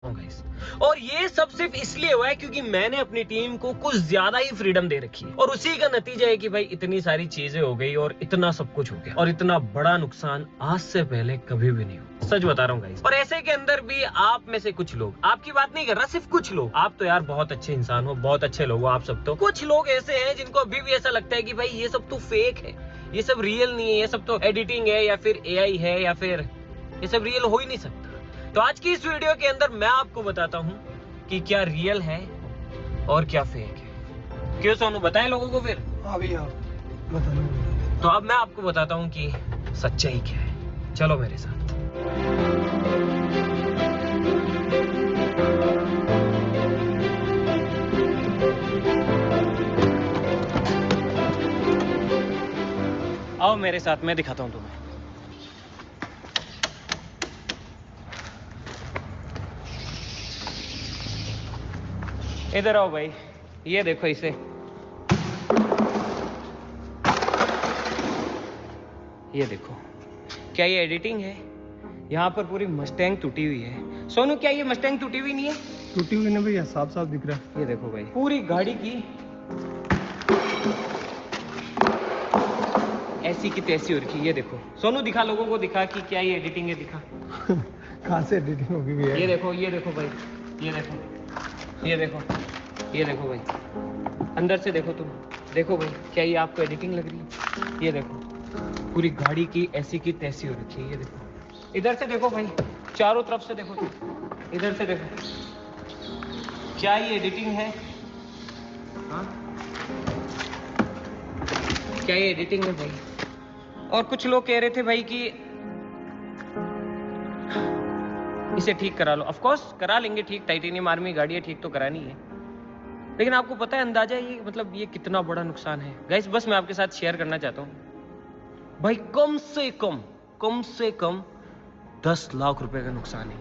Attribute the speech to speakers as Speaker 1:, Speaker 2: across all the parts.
Speaker 1: हूँ गाइस। और ये सब सिर्फ इसलिए हुआ है क्योंकि मैंने अपनी टीम को कुछ ज्यादा ही फ्रीडम दे रखी है, और उसी का नतीजा है कि भाई इतनी सारी चीजें हो गई और इतना सब कुछ हो गया, और इतना बड़ा नुकसान आज से पहले कभी भी नहीं हुआ। सच बता रहा हूँ गाइस। और ऐसे के अंदर भी आप में से कुछ लोग, आपकी बात नहीं कर रहा, सिर्फ कुछ लोग, आप तो यार बहुत अच्छे इंसान हो, बहुत अच्छे लोग हो आप सब, तो कुछ लोग ऐसे हैं जिनको अभी भी ऐसा लगता है कि भाई ये सब तो फेक है, ये सब रियल नहीं है, ये सब तो एडिटिंग है या फिर एआई है, या फिर ये सब रियल हो ही नहीं सकता। तो आज की इस वीडियो के अंदर मैं आपको बताता हूँ कि क्या रियल है और क्या फेक है। क्यों सोनू, बताएं लोगों को फिर?
Speaker 2: हाँ भैया बता दो।
Speaker 1: तो अब मैं आपको बताता हूँ कि सच्चाई क्या है। चलो मेरे साथ। आओ मेरे साथ, मैं दिखाता हूँ तुम्हें। इधर आओ भाई, ये देखो इसे। ये देखो, क्या ये एडिटिंग है? यहाँ पर पूरी मस्टैंग टूटी हुई है। सोनू, क्या ये मस्टैंग टूटी हुई नहीं है?
Speaker 2: टूटी हुई ना भैया, साफ साफ दिख रहा है।
Speaker 1: ये देखो भाई, पूरी गाड़ी की ऐसी की तैसी हो रखी है। ये देखो सोनू, दिखा लोगों को, दिखा कि क्या ये एडिटिंग है, दिखा।
Speaker 2: कहाँ से एडिटिंग होगी भैया?
Speaker 1: ये देखो भाई, ये देखो, ये देखो, ये देखो भाई, अंदर से देखो तुम, देखो भाई, क्या ये आपको एडिटिंग लग रही है? ये देखो, पूरी गाड़ी की ऐसी की तैसी हो रखी है। ये देखो, इधर से देखो भाई, चारों तरफ से देखो तुम, इधर से देखो, क्या ये एडिटिंग है? हाँ, क्या ये एडिटिंग है भाई? और कुछ लोग कह रहे थे भाई कि इसे ठीक करा लो। ऑफ कोर्स करा लेंगे ठीक, टाइटेनियम आर्मी गाड़ी है, ठीक तो करानी है। लेकिन आपको पता है अंदाजा ये, मतलब ये कितना बड़ा नुकसान है गाइस? बस मैं आपके साथ शेयर करना चाहता हूँ भाई, कम से कम 10 लाख रुपए का नुकसान है।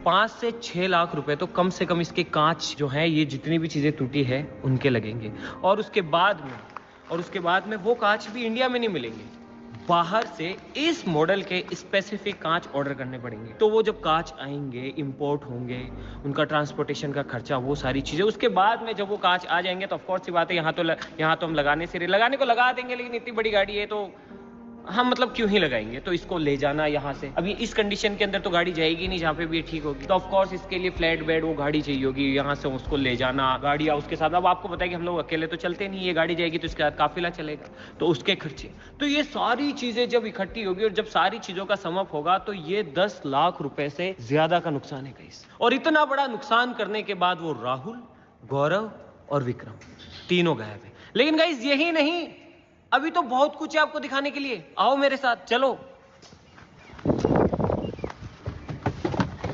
Speaker 1: 5 से 6 लाख रुपए तो कम से कम इसके कांच जो है, ये जितनी भी चीजें टूटी है उनके लगेंगे। और उसके बाद में वो कांच भी इंडिया में नहीं मिलेंगे, बाहर से इस मॉडल के स्पेसिफिक कांच ऑर्डर करने पड़ेंगे। तो वो जब कांच आएंगे, इंपोर्ट होंगे, उनका ट्रांसपोर्टेशन का खर्चा, वो सारी चीजें, उसके बाद में जब वो कांच आ जाएंगे तो ऑफ कोर्स सी बात है, यहाँ तो हम लगाने को लगा देंगे, लेकिन इतनी बड़ी गाड़ी है तो हम मतलब क्यों ही लगाएंगे? तो इसको ले जाना यहाँ से, अभी इस कंडीशन के अंदर तो गाड़ी जाएगी नहीं जहाँ पे भी ये ठीक होगी, तो ऑफ कोर्स इसके लिए फ्लैट बेड वो गाड़ी चाहिए होगी, यहाँ से उसको ले जाना, गाड़ी उसके साथ। अब आपको पता है कि हम लोग अकेले तो चलते नहीं, ये गाड़ी जाएगी तो इसके साथ काफिला चलेगा, तो उसके खर्चे, तो ये सारी चीजें जब इकट्ठी होगी और जब सारी चीजों का सम अप होगा तो ये 10 लाख रुपए से ज्यादा का नुकसान है गाइस। और इतना बड़ा नुकसान करने के बाद वो राहुल, गौरव और विक्रम तीनों गायब है। लेकिन गाइस यही नहीं, अभी तो बहुत कुछ है आपको दिखाने के लिए। आओ मेरे साथ, चलो।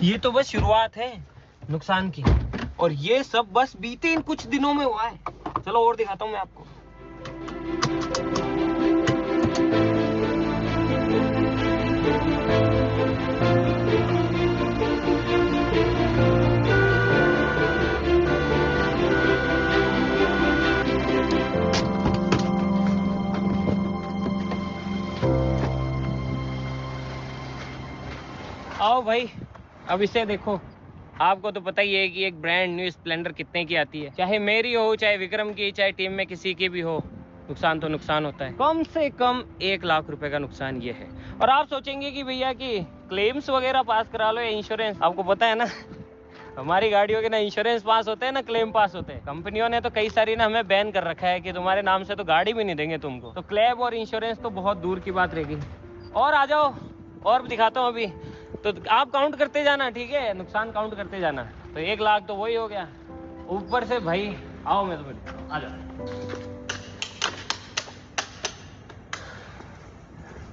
Speaker 1: ये तो बस शुरुआत है नुकसान की, और ये सब बस बीते इन कुछ दिनों में हुआ है। चलो और दिखाता हूं मैं आपको। आओ भाई, अब इसे देखो। आपको तो पता ही है कि एक ब्रांड न्यू स्प्लेंडर कितने की आती है, चाहे मेरी हो, चाहे विक्रम की, चाहे टीम में किसी की भी हो, नुकसान तो नुकसान होता है। कम से कम 1 लाख रुपए का नुकसान ये है। और आप सोचेंगे कि भैया कि क्लेम्स वगैरह पास करा लो या इंश्योरेंस, आपको पता है ना हमारी गाड़ियों के ना इंश्योरेंस पास होते हैं ना क्लेम पास होते हैं। कंपनियों ने तो कई सारी ना हमें बैन कर रखा है कि तुम्हारे नाम से तो गाड़ी भी नहीं देंगे तुमको, तो क्लेम और इंश्योरेंस तो बहुत दूर की बात रहेगी। और आ जाओ, और दिखाता हूँ अभी, तो आप काउंट करते जाना, ठीक है? नुकसान काउंट करते जाना। तो 1 लाख तो वही हो गया, ऊपर से भाई आओ मैं तुम्हें, आ जाओ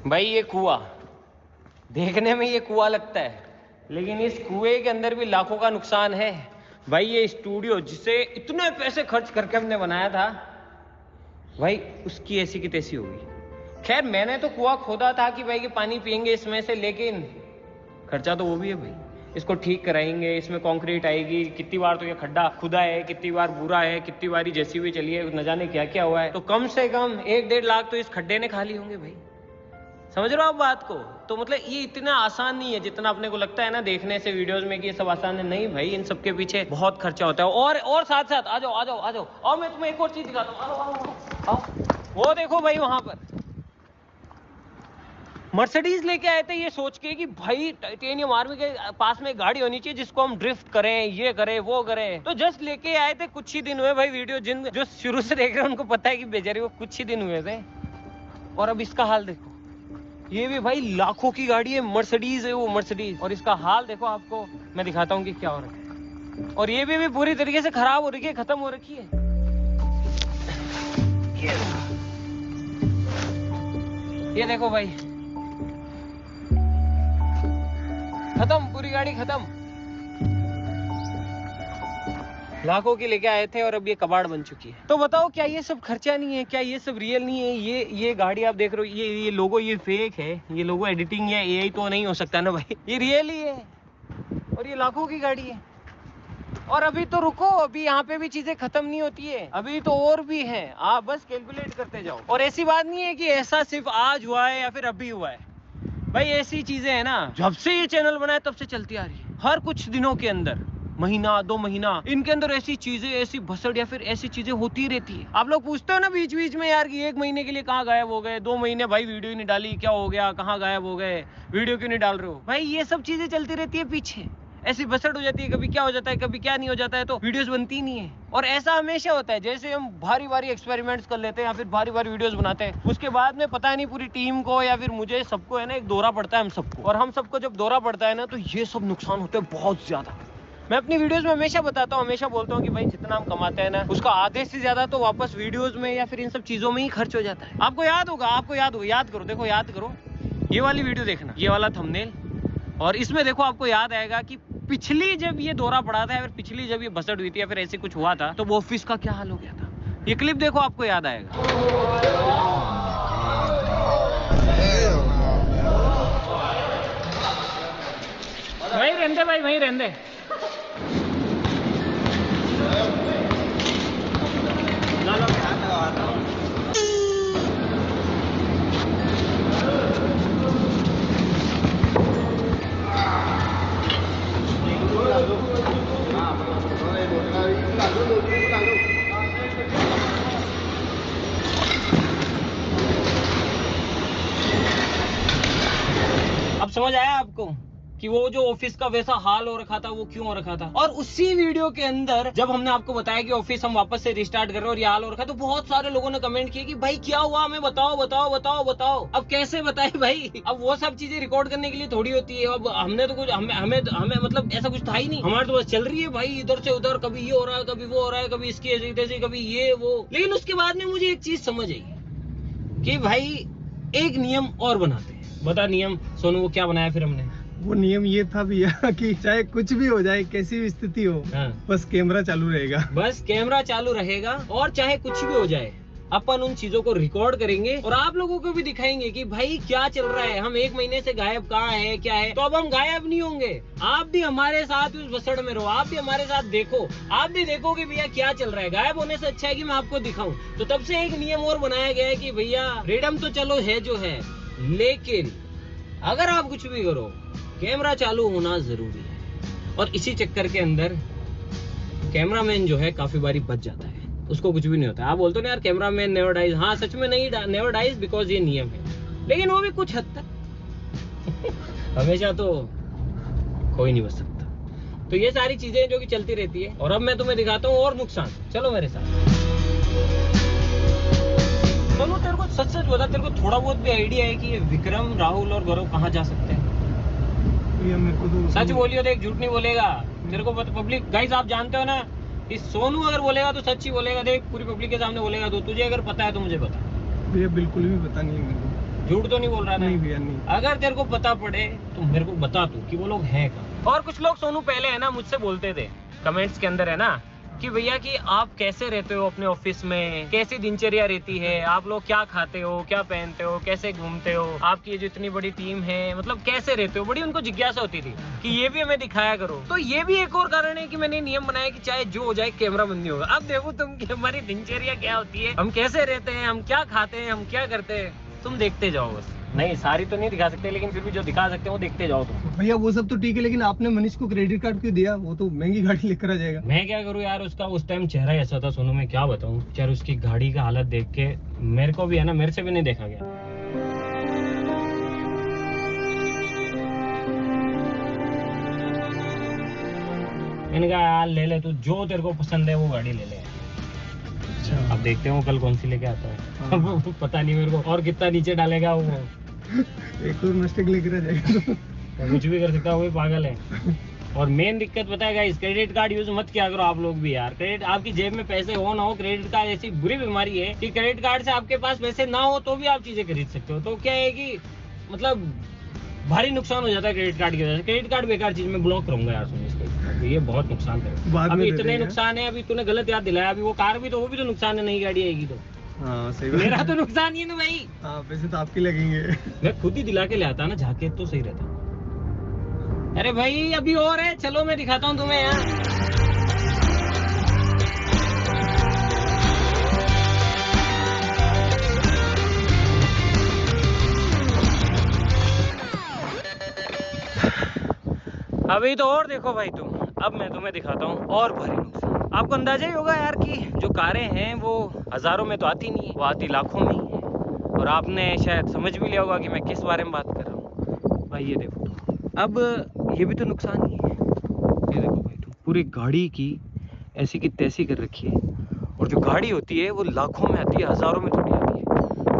Speaker 1: भाई। ये कुआं देखने में ये कुआं लगता है, लेकिन इस कुएं के अंदर भी लाखों का नुकसान है भाई। ये स्टूडियो जिसे इतने पैसे खर्च करके हमने बनाया था भाई, उसकी ऐसी की तैसी हो गई। खैर मैंने तो कुआं खोदा था कि भाई कि पानी पियेंगे इसमें से, लेकिन खर्चा तो वो भी है भाई। इसको ठीक कराएंगे, इसमें कंक्रीट आएगी, कितनी बार तो ये खड्डा खुदा है, कितनी बार बुरा है, कितनी बार जैसी भी चली है, न जाने क्या क्या हुआ है। तो कम से कम 1-1.5 लाख तो इस खड्डे ने खा लिए होंगे भाई। समझ रहे हो आप बात को? तो मतलब ये इतना आसान नहीं है जितना अपने को लगता है ना देखने से वीडियोस में कि ये सब आसान है। नहीं भाई, इन सब के पीछे बहुत खर्चा होता है। और साथ साथ आ जाओ आ जाओ आ जाओ, और मैं तुम्हें एक और चीज दिखाता हूँ। आओ आओ आओ, वो देखो भाई, वहां पर मर्सिडीज लेके आए थे ये सोच के कि भाई टाइटेनियम आर्मी के पास में गाड़ी होनी चाहिए जिसको हम ड्रिफ्ट करें, ये करें वो करें। तो जस्ट लेके आए थे, कुछ ही दिन हुए भाई। वीडियो जिन जो शुरू से देख रहे हैं उनको पता है कि बेचारे वो कुछ ही दिन हुए थे, और अब इसका हाल देखो। ये भी भाई लाखों की गाड़ी है, मर्सिडीज है वो, मर्सिडीज। और इसका हाल देखो, आपको मैं दिखाता हूँ कि क्या हो रहा है। और ये भी पूरी तरीके से खराब हो रही है, खत्म हो रखी है। ये देखो भाई, खत्म, पूरी गाड़ी खत्म। लाखों की लेके आए थे और अब ये कबाड़ बन चुकी है। तो बताओ, क्या ये सब खर्चा नहीं है? क्या ये सब रियल नहीं है? ये गाड़ी आप देख रहे हो, ये लोगो ये फेक है, ये लोगो एडिटिंग या एआई तो नहीं हो सकता ना भाई, ये रियल ही है। और ये लाखों की गाड़ी है। और अभी तो रुको, अभी यहाँ पे भी चीजें खत्म नहीं होती है, अभी तो और भी है। आप बस कैलकुलेट करते जाओ। और ऐसी बात नहीं है कि ऐसा सिर्फ आज हुआ है या फिर अभी हुआ है भाई। ऐसी चीजें है ना, जब से ये चैनल बना है तब से चलती आ रही है। हर कुछ दिनों के अंदर, महीना 2 महीना, इनके अंदर ऐसी चीजें, ऐसी भसड़ या फिर ऐसी चीजें होती रहती है। आप लोग पूछते हो ना बीच बीच में यार कि 1 महीने के लिए कहाँ गायब हो गए, 2 महीने भाई वीडियो नहीं डाली, क्या हो गया, कहाँ गायब हो गए, वीडियो क्यों नहीं डाल रहे हो? भाई ये सब चीजें चलती रहती है पीछे, ऐसी भसड़ हो जाती है, कभी क्या हो जाता है, कभी क्या नहीं हो जाता है, तो वीडियोस बनती नहीं है। और ऐसा हमेशा होता है, जैसे हम भारी भारी एक्सपेरिमेंट्स कर लेते हैं या फिर भारी भारी वीडियोस बनाते हैं, उसके बाद में पता नहीं पूरी टीम को या फिर मुझे, सबको है ना एक दौरा पड़ता है, हम सबको। और हम सबको जब दौरा पड़ता है ना, तो ये सब नुकसान होते हैं बहुत ज्यादा। मैं अपनी वीडियोस में हमेशा बताता हूँ, हमेशा बोलता हूँ कि भाई जितना हम कमाते हैं ना, उसका आधे से ज्यादा तो वापस वीडियोस में या फिर इन सब चीजों में ही खर्च हो जाता है। आपको याद होगा, याद करो, देखो याद करो, ये वाली वीडियो देखना, ये वाला थंबनेल, और इसमें देखो आपको याद आएगा कि पिछली जब ये दौरा पड़ा था या फिर पिछली जब ये भसड़ हुई थी या फिर ऐसे कुछ हुआ था, तो वो ऑफिस का क्या हाल हो गया था। ये क्लिप देखो, आपको याद आएगा। वहीं रहने भाई, वहीं रहने। अब समझ आया आपको कि वो जो ऑफिस का वैसा हाल हो रखा था वो क्यों हो रखा था। और उसी वीडियो के अंदर जब हमने आपको बताया कि ऑफिस हम वापस से रिस्टार्ट कर रहे हैं और ये हाल हो रखा है, तो बहुत सारे लोगों ने कमेंट किए कि भाई क्या हुआ, हमें बताओ बताओ बताओ बताओ। अब कैसे बताए भाई, अब वो सब चीजें रिकॉर्ड करने के लिए थोड़ी होती है। अब हमने तो कुछ हमें मतलब ऐसा कुछ था ही नहीं, हमारे तो बस चल रही है भाई, इधर से उधर, कभी ये हो रहा है, कभी वो हो रहा है, कभी इसकी ऐसी तैसी, कभी ये वो। लेकिन उसके बाद में मुझे एक चीज समझ आई कि भाई एक नियम और बनाते हैं। बता नियम सोनू, वो क्या बनाया फिर हमने?
Speaker 2: वो नियम ये था भैया कि चाहे कुछ भी हो जाए, कैसी भी स्थिति हो, बस कैमरा चालू रहेगा।
Speaker 1: बस कैमरा चालू रहेगा, और चाहे कुछ भी हो जाए अपन उन चीजों को रिकॉर्ड करेंगे और आप लोगों को भी दिखाएंगे कि भाई क्या चल रहा है। हम 1 महीने से गायब कहाँ है, क्या है, तो अब हम गायब नहीं होंगे। आप भी हमारे साथ उस भसड़ में रहो, आप भी हमारे साथ देखो, आप भी देखो कि भैया क्या चल रहा है। गायब होने से अच्छा है कि मैं आपको दिखाऊं। तो तब से एक नियम और बनाया गया है कि भैया फ्रीडम तो चलो है जो है, लेकिन अगर आप कुछ भी करो, कैमरा चालू होना जरूरी है। और इसी चक्कर के अंदर कैमरामैन जो है काफी बारी बच जाता है, उसको कुछ भी नहीं होता। आप बोलते हो ना यार कैमरामैन नेवर डाइज, हाँ सच में नहीं नेवर डाइज, बिकॉज ये नियम है, लेकिन वो भी कुछ हद तक। हमेशा तो कोई नहीं बच सकता। तो ये सारी चीजें जो कि चलती रहती है। और अब मैं तुम्हें दिखाता हूँ और नुकसान, चलो मेरे साथ। सोनू तेरे को सच सच बता, तेरे को थोड़ा बहुत भी आइडिया है कि ये विक्रम, राहुल और गौरव कहाँ जा सकते हैं?
Speaker 2: भैया मेरे को तो
Speaker 1: सच बोलियो, देख झूठ नहीं बोलेगा। तेरे को पब्लिक गाइस आप जानते हो ना, इस सोनू अगर बोलेगा तो सच ही बोलेगा। देख पूरी पब्लिक के सामने बोलेगा। तो तुझे अगर पता है तो मुझे बता।
Speaker 2: भैया बिल्कुल भी पता नहीं है मेरे को।
Speaker 1: झूठ तो नहीं बोल रहा ना?
Speaker 2: नहीं भैया नहीं।
Speaker 1: अगर तेरे को पता पड़े तो मेरे को बता तू कि वो लोग हैं कहाँ। और कुछ लोग सोनू पहले है ना मुझसे बोलते थे कमेंट्स के अंदर है ना कि भैया कि आप कैसे रहते हो अपने ऑफिस में, कैसी दिनचर्या रहती है, आप लोग क्या खाते हो, क्या पहनते हो, कैसे घूमते हो, आपकी जो इतनी बड़ी टीम है, मतलब कैसे रहते हो। बड़ी उनको जिज्ञासा होती थी कि ये भी हमें दिखाया करो। तो ये भी एक और कारण है कि मैंने नियम बनाया कि चाहे जो हो जाए कैमरा बंद नहीं होगा। अब देखो तुम कि हमारी दिनचर्या क्या होती है, हम कैसे रहते हैं, हम क्या खाते हैं, हम क्या करते हैं, तुम देखते जाओ बस। नहीं सारी तो नहीं दिखा सकते, लेकिन फिर भी जो दिखा सकते हैं वो देखते जाओ तुम।
Speaker 2: भैया वो सब तो ठीक है, लेकिन आपने मनीष को क्रेडिट कार्ड क्यों दिया? वो तो महंगी गाड़ी लेकर आ जाएगा।
Speaker 1: मैं क्या करूँ यार, उसका उस टाइम चेहरा ऐसा था सोनू, मैं क्या बताऊँ यार, उसकी गाड़ी का हालत देख के मेरे को भी है ना, मेरे से भी नहीं देखा गया। इनका यार ले ले तू, जो तेरे को पसंद है वो गाड़ी ले ले।
Speaker 2: अच्छा
Speaker 1: अब देखते हैं वो कल कौन सी लेके आता है।
Speaker 2: हाँ।
Speaker 1: पता नहीं मेरे को, और कितना नीचे डालेगा वो।
Speaker 2: एक और मिस्टेक लेकर आ जाएगा
Speaker 1: तो कुछ भी कर सकता है, वो भी पागल है। और मेन दिक्कत पता है गाइस, क्रेडिट कार्ड यूज मत किया करो आप लोग भी यार। क्रेडिट, आपकी जेब में पैसे हो ना हो, क्रेडिट कार्ड ऐसी बुरी बीमारी है कि क्रेडिट कार्ड से आपके पास पैसे ना हो तो भी आप चीजें खरीद सकते हो। तो क्या है कि मतलब भारी नुकसान हो जाता है क्रेडिट कार्ड की वजह से। क्रेडिट कार्ड बेकार चीज, में ब्लॉक करूंगा यार सुन इसको, तो ये बहुत नुकसान है। अभी इतने नुकसान है, अभी तूने गलत याद दिलाया। अभी वो कार भी तो, वो भी तो नुकसान है, नई गाड़ी आएगी तो।
Speaker 2: हाँ सही
Speaker 1: मेरा तो नुकसान ही है ना भाई।
Speaker 2: हाँ पैसे तो आपके लगेंगे।
Speaker 1: मैं खुद ही दिला के ले आता ना जाके, तो सही रहता। अरे भाई अभी और है, चलो मैं दिखाता हूँ तुम्हें यार। अभी तो और देखो भाई तुम, अब मैं तुम्हें दिखाता हूँ और भारी नुकसान। आपको अंदाजा ही होगा यार कि जो कारें हैं वो हजारों में तो आती नहीं है, वो आती लाखों में ही है। और आपने शायद समझ भी लिया होगा कि मैं किस बारे में बात कर रहा हूँ। भाई ये देखो तुम, अब ये भी तो नुकसान ही है। ये देखो भाई तुम, पूरी गाड़ी की ऐसी की तैसी कर रखी है, और जो गाड़ी होती है वो लाखों में आती है, हजारों में थोड़ी आती है।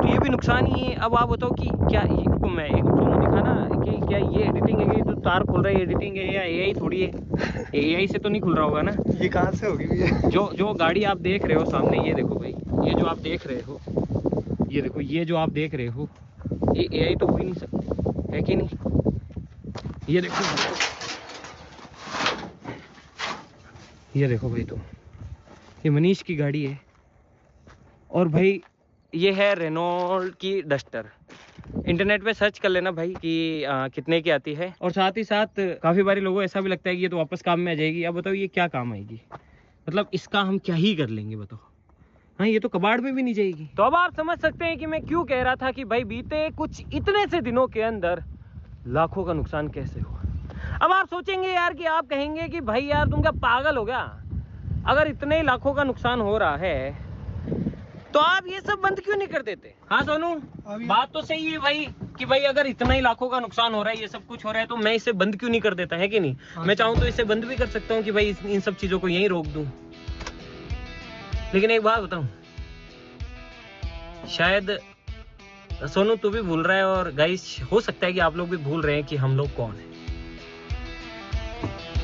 Speaker 1: तो ये भी नुकसान ही है। अब आप बताओ कि क्या इनको मैं एक दोनों दिखाना कि क्या ये एडिटिंग है, कि जो तार खुल रहा है एडिटिंग है या एआई थोड़ी है। एआई से तो नहीं खुल रहा होगा ना?
Speaker 2: ये कहाँ से होगी भैया?
Speaker 1: जो गाड़ी आप देख रहे हो सामने, ये देखो भाई, ये जो आप देख रहे हो, ये देखो, ये जो आप देख रहे हो, ये एआई तो हो ही नहीं सकती, है कि नहीं? ये देखो, ये देखो भाई तुम, ये मनीष की गाड़ी है। और भाई ये है रेनॉल्ट की डस्टर। इंटरनेट पे सर्च कर लेना भाई कि कितने की आती है। और साथ ही साथ काफी बारी लोगों को ऐसा भी लगता है कि ये तो वापस काम में आ जाएगी। अब बताओ ये क्या काम आएगी, मतलब इसका हम क्या ही कर लेंगे बताओ। हाँ ये तो कबाड़ में भी नहीं जाएगी। तो अब आप समझ सकते हैं कि मैं क्यों कह रहा था कि भाई बीते कुछ इतने से दिनों के अंदर लाखों का नुकसान कैसे हुआ। अब आप सोचेंगे यार कि आप कहेंगे कि भाई यार तुम क्या पागल हो गया, अगर इतने ही लाखों का नुकसान हो रहा है तो आप ये सब बंद क्यों नहीं कर देते? हाँ सोनू, बात तो सही है भाई कि भाई अगर इतना ही लाखों का नुकसान हो रहा है, ये सब कुछ हो रहा है, तो मैं इसे बंद क्यों नहीं कर देता, है कि नहीं? मैं चाहूँ तो इसे बंद भी कर सकता हूँ कि भाई इन सब चीजों को यहीं रोक दूं। लेकिन एक बात बताऊं, शायद सोनू तू भी भूल रहा है, और गाइस हो सकता है कि आप लोग भी भूल रहे हैं कि हम लोग कौन है।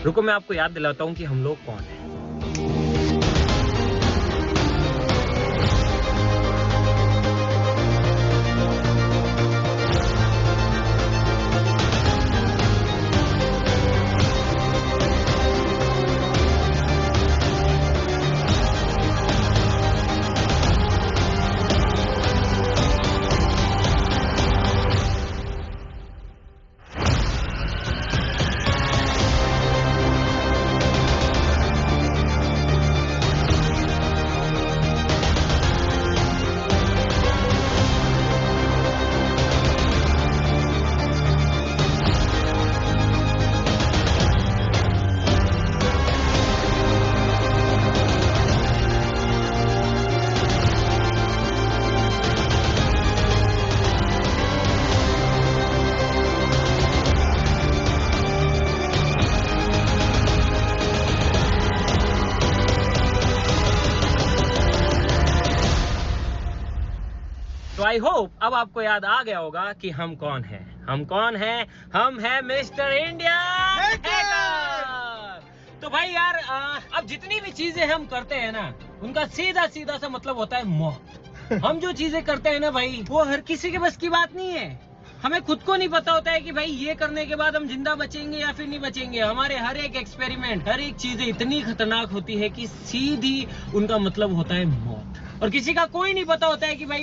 Speaker 1: रुको मैं आपको याद दिलाता हूँ कि हम लोग कौन है। तो आई होप अब आपको याद आ गया होगा कि हम कौन हैं। हम कौन हैं? हम हैं मिस्टर इंडिया हैकर। तो भाई यार अब जितनी भी चीजें हम करते हैं ना, उनका सीधा सीधा सा मतलब होता है मौत। हम जो चीजें करते हैं ना भाई, वो हर किसी के बस की बात नहीं है। हमें खुद को नहीं पता होता है कि भाई ये करने के बाद हम जिंदा बचेंगे या फिर नहीं बचेंगे। हमारे हर एक एक्सपेरिमेंट, हर एक चीजें इतनी खतरनाक होती है कि सीधी उनका मतलब होता है मौत। और किसी का कोई नहीं पता होता है कि भाई